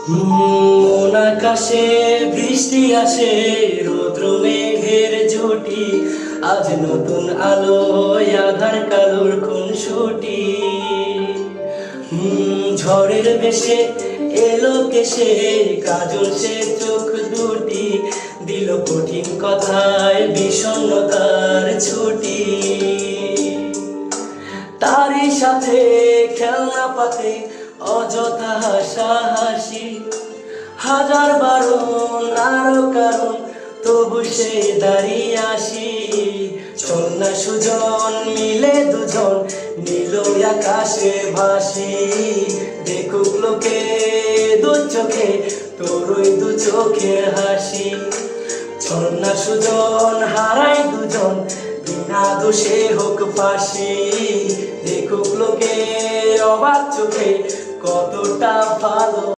মন আকাশে বৃষ্টি আসে, রৌদ্র মেঘের জুটি, আজ নতুন আলো আধার কালোর খুনসুটি। ঝড়ের বেশে এলো কেসে, কাজল সে চোখ দুটি, দিল কঠিন কথায় বিষণ্ণতার ছুটি। তারই সাথে খেলনা পাতে অযথা হাসাহাসি, হাজার বারণ আরো কারণ, তবু সে দাঁড়িয়ে আসি। চল না সুজন মিলে দুজন, নীল আকাশে ভাসি, দেখুক লোকে দু চোখে তোর ওই দু চোখের হাসি। চল না সুজন হারাই দুজন, বিনা দোষে হোক ফাঁসি, দেখুক লোকে অবাক চোখে কতটা ভালো।